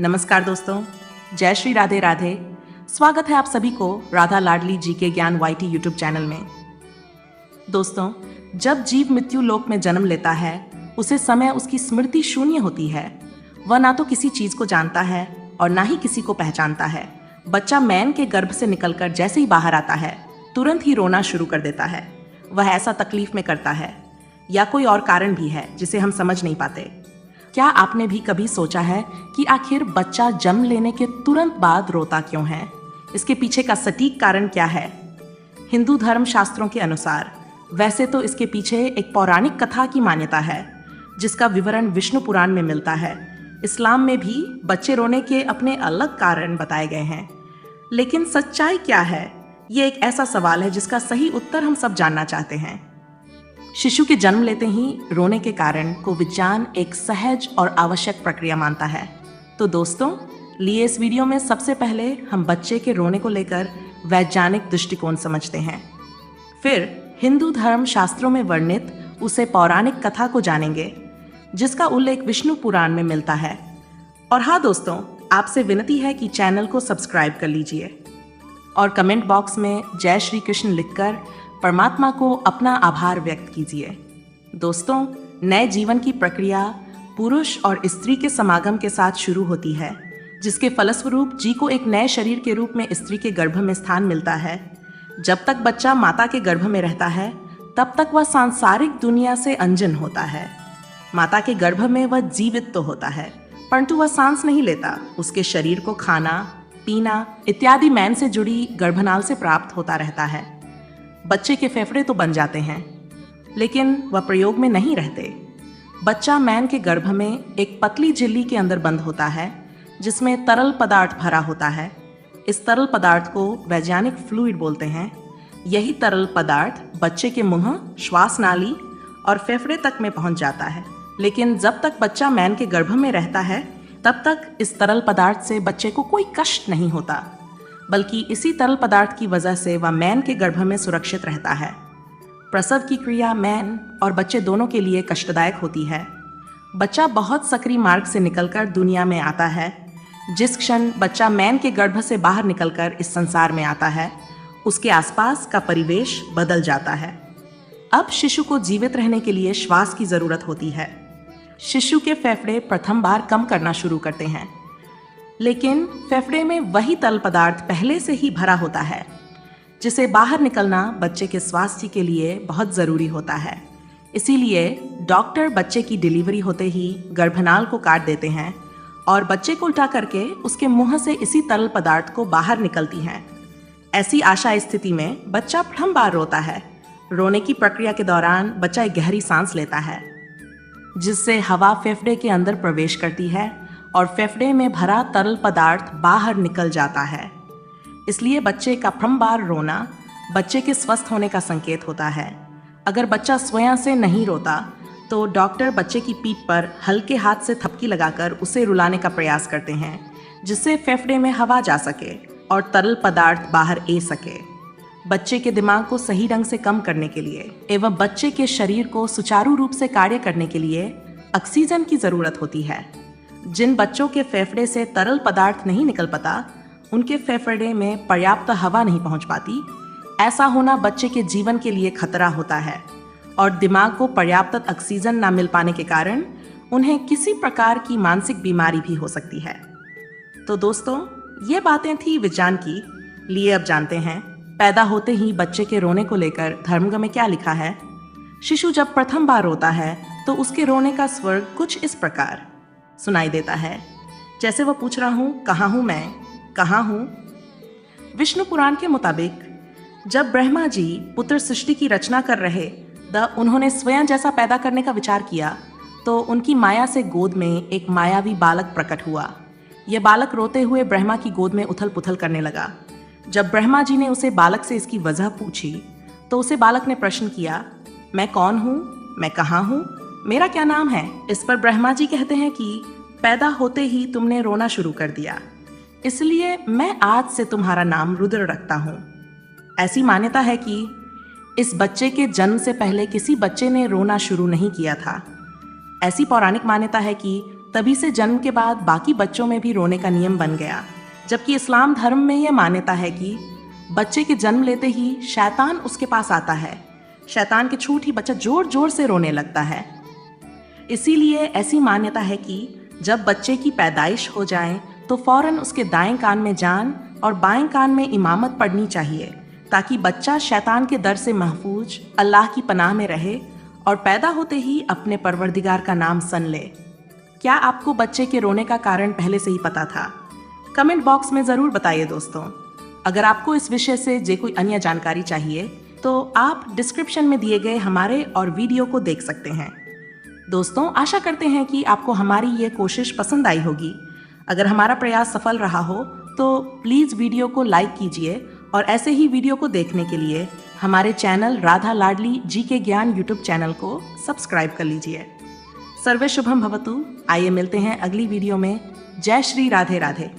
नमस्कार दोस्तों, जय श्री राधे राधे। स्वागत है आप सभी को राधा लाडली जी के ज्ञान वाईटी यूट्यूब चैनल में। दोस्तों, जब जीव मृत्यु लोक में जन्म लेता है उसे समय उसकी स्मृति शून्य होती है। वह ना तो किसी चीज को जानता है और ना ही किसी को पहचानता है। बच्चा मैन के गर्भ से निकलकर जैसे ही बाहर आता है तुरंत ही रोना शुरू कर देता है। वह ऐसा तकलीफ में करता है या कोई और कारण भी है जिसे हम समझ नहीं पाते। क्या आपने भी कभी सोचा है कि आखिर बच्चा जन्म लेने के तुरंत बाद रोता क्यों है? इसके पीछे का सटीक कारण क्या है? हिंदू धर्म शास्त्रों के अनुसार वैसे तो इसके पीछे एक पौराणिक कथा की मान्यता है जिसका विवरण विष्णु पुराण में मिलता है। इस्लाम में भी बच्चे रोने के अपने अलग कारण बताए गए हैं, लेकिन सच्चाई क्या है? ये एक ऐसा सवाल है जिसका सही उत्तर हम सब जानना चाहते हैं। शिशु के जन्म लेते ही रोने के कारण को विज्ञान एक सहज और आवश्यक प्रक्रिया मानता है। तो दोस्तों, लिए इस वीडियो में सबसे पहले हम बच्चे के रोने को लेकर वैज्ञानिक दृष्टिकोण समझते हैं। फिर हिंदू धर्म शास्त्रों में वर्णित उसे पौराणिक कथा को जानेंगे जिसका उल्लेख विष्णु पुराण में मिलता है। और हाँ दोस्तों, आपसे विनती है कि चैनल को सब्सक्राइब कर लीजिए और कमेंट बॉक्स में जय श्री कृष्ण लिखकर परमात्मा को अपना आभार व्यक्त कीजिए। दोस्तों, नए जीवन की प्रक्रिया पुरुष और स्त्री के समागम के साथ शुरू होती है, जिसके फलस्वरूप जी को एक नए शरीर के रूप में स्त्री के गर्भ में स्थान मिलता है। जब तक बच्चा माता के गर्भ में रहता है तब तक वह सांसारिक दुनिया से अनजान होता है। माता के गर्भ में वह जीवित तो होता है परंतु वह सांस नहीं लेता। उसके शरीर को खाना पीना इत्यादि मैन से जुड़ी गर्भनाल से प्राप्त होता रहता है। बच्चे के फेफड़े तो बन जाते हैं लेकिन वह प्रयोग में नहीं रहते। बच्चा मैन के गर्भ में एक पतली झिल्ली के अंदर बंद होता है जिसमें तरल पदार्थ भरा होता है। इस तरल पदार्थ को वैज्ञानिक फ्लूइड बोलते हैं। यही तरल पदार्थ बच्चे के मुंह, श्वास नाली और फेफड़े तक में पहुंच जाता है। लेकिन जब तक बच्चा मैन के गर्भ में रहता है तब तक इस तरल पदार्थ से बच्चे को कोई कष्ट नहीं होता, बल्कि इसी तरल पदार्थ की वजह से वह मैन के गर्भ में सुरक्षित रहता है। प्रसव की क्रिया मैन और बच्चे दोनों के लिए कष्टदायक होती है। बच्चा बहुत सक्रिय मार्ग से निकलकर दुनिया में आता है। जिस क्षण बच्चा मैन के गर्भ से बाहर निकलकर इस संसार में आता है उसके आसपास का परिवेश बदल जाता है। अब शिशु को जीवित रहने के लिए श्वास की जरूरत होती है। शिशु के फेफड़े प्रथम बार कम करना शुरू करते हैं, लेकिन फेफड़े में वही तरल पदार्थ पहले से ही भरा होता है जिसे बाहर निकलना बच्चे के स्वास्थ्य के लिए बहुत ज़रूरी होता है। इसीलिए डॉक्टर बच्चे की डिलीवरी होते ही गर्भनाल को काट देते हैं और बच्चे को उल्टा करके उसके मुंह से इसी तरल पदार्थ को बाहर निकलती हैं। ऐसी आशा स्थिति में बच्चा प्रथम बार रोता है। रोने की प्रक्रिया के दौरान बच्चा एक गहरी सांस लेता है जिससे हवा फेफड़े के अंदर प्रवेश करती है और फेफड़े में भरा तरल पदार्थ बाहर निकल जाता है। इसलिए बच्चे का प्रथम बार रोना बच्चे के स्वस्थ होने का संकेत होता है। अगर बच्चा स्वयं से नहीं रोता तो डॉक्टर बच्चे की पीठ पर हल्के हाथ से थपकी लगाकर उसे रुलाने का प्रयास करते हैं जिससे फेफड़े में हवा जा सके और तरल पदार्थ बाहर आ सके। बच्चे के दिमाग को सही ढंग से कम करने के लिए एवं बच्चे के शरीर को सुचारू रूप से कार्य करने के लिए ऑक्सीजन की जरूरत होती है। जिन बच्चों के फेफड़े से तरल पदार्थ नहीं निकल पाता उनके फेफड़े में पर्याप्त हवा नहीं पहुंच पाती। ऐसा होना बच्चे के जीवन के लिए खतरा होता है और दिमाग को पर्याप्त ऑक्सीजन न मिल पाने के कारण उन्हें किसी प्रकार की मानसिक बीमारी भी हो सकती है। तो दोस्तों, ये बातें थी विज्ञान की। लिए अब जानते हैं पैदा होते ही बच्चे के रोने को लेकर धर्मग्रंथ में क्या लिखा है। शिशु जब प्रथम बार रोता है तो उसके रोने का स्वर कुछ इस प्रकार सुनाई देता है, जैसे वह पूछ रहा हूँ, कहाँ हूँ मैं, कहाँ हूँ। विष्णु पुराण के मुताबिक जब ब्रह्मा जी पुत्र सृष्टि की रचना कर रहे उन्होंने स्वयं जैसा पैदा करने का विचार किया तो उनकी माया से गोद में एक मायावी बालक प्रकट हुआ। यह बालक रोते हुए ब्रह्मा की गोद में उथल पुथल करने लगा। जब ब्रह्मा जी ने उसे बालक से इसकी वजह पूछी तो उसे बालक ने प्रश्न किया, मैं कौन हूँ, मैं कहाँ हूँ, मेरा क्या नाम है। इस पर ब्रह्मा जी कहते हैं कि पैदा होते ही तुमने रोना शुरू कर दिया, इसलिए मैं आज से तुम्हारा नाम रुद्र रखता हूँ। ऐसी मान्यता है कि इस बच्चे के जन्म से पहले किसी बच्चे ने रोना शुरू नहीं किया था। ऐसी पौराणिक मान्यता है कि तभी से जन्म के बाद बाकी बच्चों में भी रोने का नियम बन गया, जबकि इस्लाम धर्म में यह मान्यता है कि बच्चे के जन्म लेते ही शैतान उसके पास आता है। शैतान के छूट ही बच्चा जोर जोर से रोने लगता है। इसीलिए ऐसी मान्यता है कि जब बच्चे की पैदाइश हो जाए तो फौरन उसके दाएं कान में जान और बाएं कान में इमामत पढ़नी चाहिए, ताकि बच्चा शैतान के डर से महफूज अल्लाह की पनाह में रहे और पैदा होते ही अपने परवरदिगार का नाम सन ले। क्या आपको बच्चे के रोने का कारण पहले से ही पता था? कमेंट बॉक्स में ज़रूर बताइए दोस्तों। अगर आपको इस विषय से कोई अन्य जानकारी चाहिए तो आप डिस्क्रिप्शन में दिए गए हमारे और वीडियो को देख सकते हैं। दोस्तों, आशा करते हैं कि आपको हमारी ये कोशिश पसंद आई होगी। अगर हमारा प्रयास सफल रहा हो तो प्लीज़ वीडियो को लाइक कीजिए और ऐसे ही वीडियो को देखने के लिए हमारे चैनल राधा लाडली जी के ज्ञान यूट्यूब चैनल को सब्सक्राइब कर लीजिए। सर्वे शुभम भवतु। आइए मिलते हैं अगली वीडियो में। जय श्री राधे राधे।